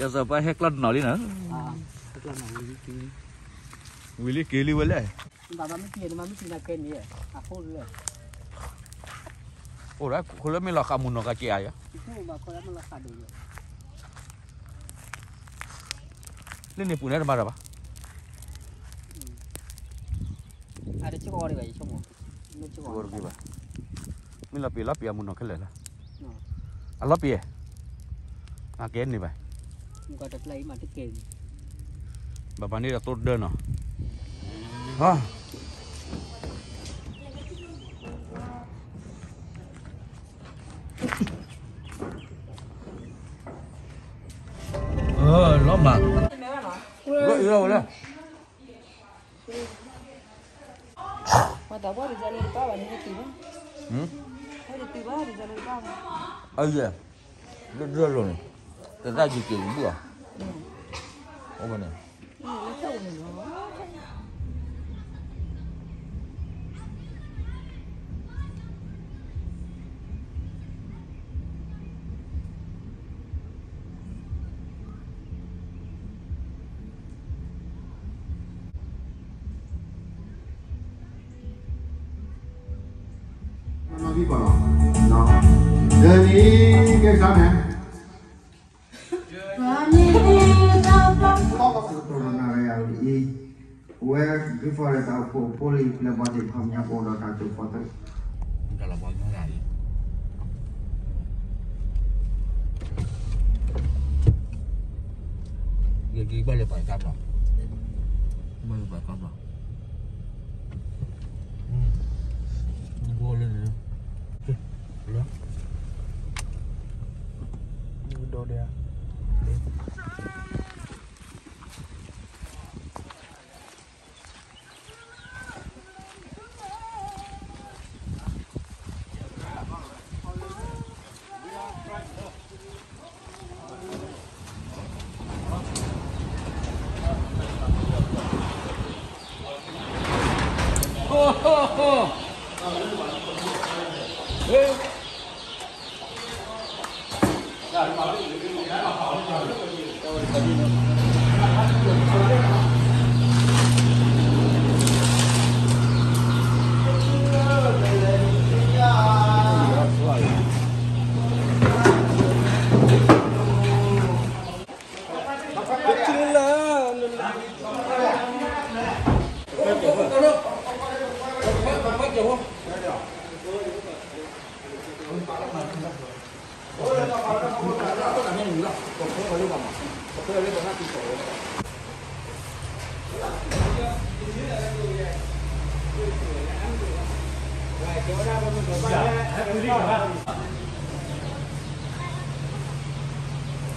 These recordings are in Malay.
Cho giờ phải hết lần nào đi nữa. Hết lần nào đi. Willy kili boleh. Baba mesti nak ken dia. Apa dia? Ora, kalau mila kamu nak kaki ayah. Itu bakal melaka dulu. Ini punya ada mana, Pak? Ada cokor lagi semua. Cokor gimana? Mila pilap ya mun nak kelela. Alap ya? Aken ni, Pak. Muka ada lagi mati ken. Bapak ni dah turun dah. Hah? Lama. Iya boleh. Mata apa di jalan di bawah ni tiba. Ada tiba di jalan di bawah. Oh iya. Dua ni. Tetapi ke buah. Oh mana? Ini tahu ni. Đi vào nó giờ đi cái sao nè where before it out for poly lebih hamnya bodoh satu foto dalam banyak lagi jadi balik pakai kamera balik pakai kamera boleh ni boleh udah dia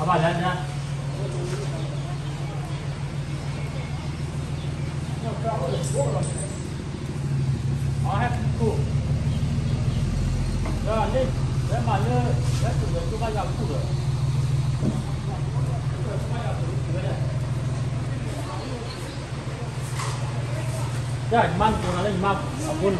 Apa jalannya? Oh, tu. Dah ni, dah mana? Dah tu, tu kan yang tu dah. Dah, man tu nak lagi man, apun.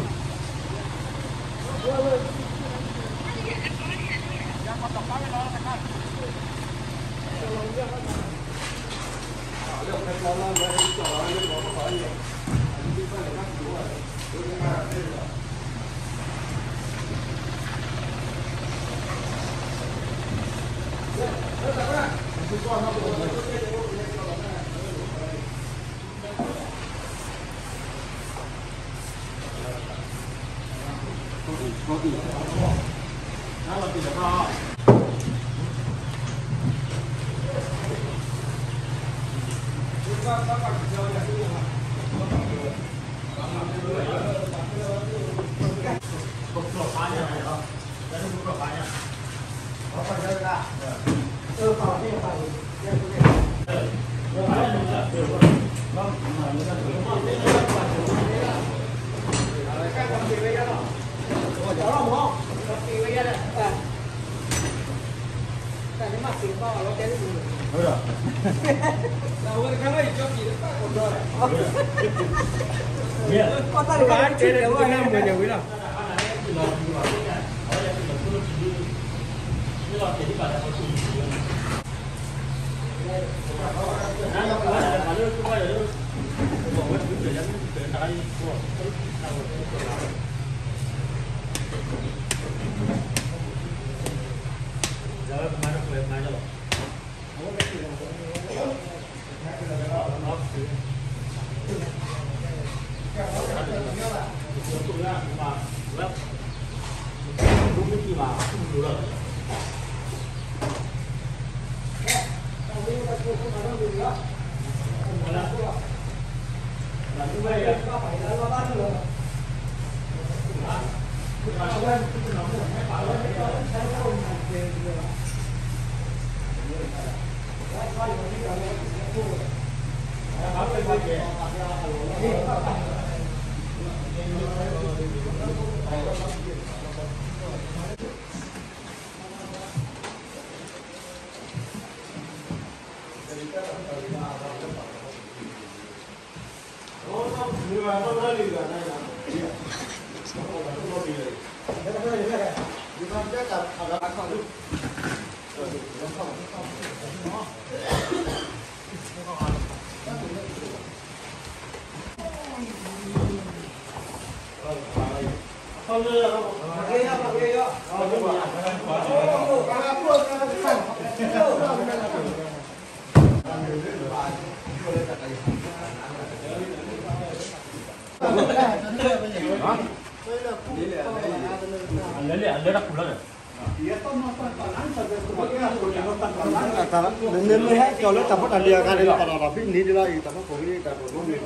Kalau dapat dia kan ini kalau tapi ini dia lagi dapat kopi dapat kopi.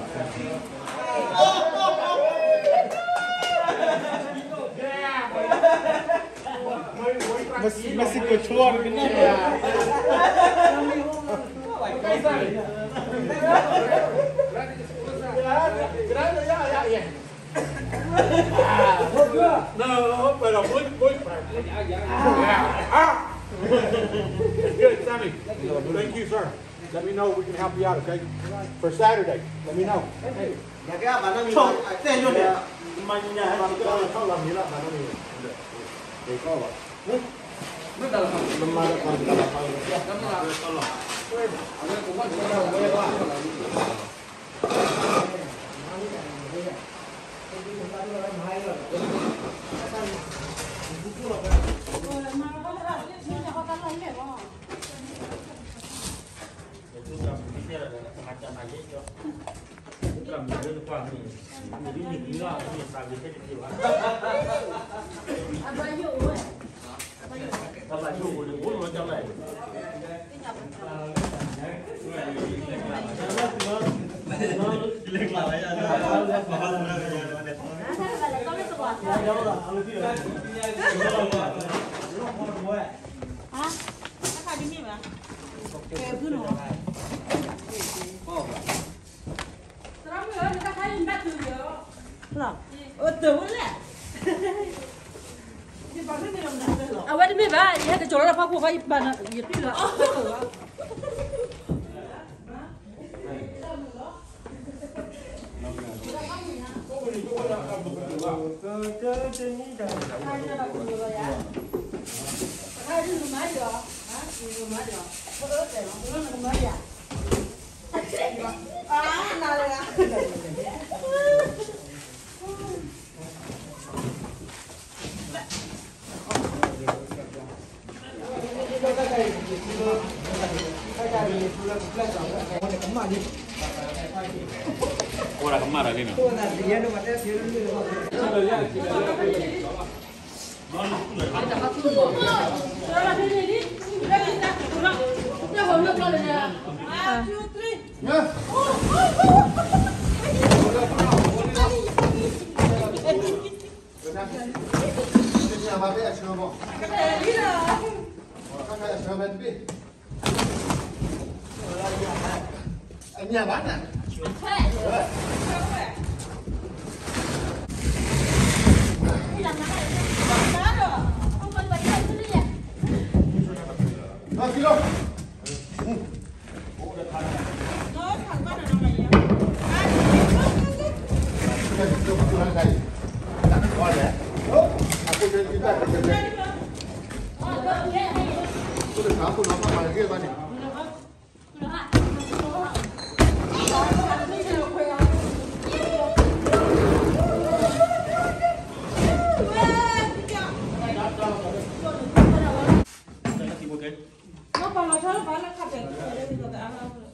Masih keluar kena ya. No, pero muy good, Sammy. Thank you, sir. Let me know if we can help you out, okay? For Saturday, let me know. Awak ni ba? Ia ke jodoh apa aku kau iban? Ia tu lah. Ora kemana ini? Nhà bán à? Rồi, kilo. Aku okay? No, para nosotros, para la café.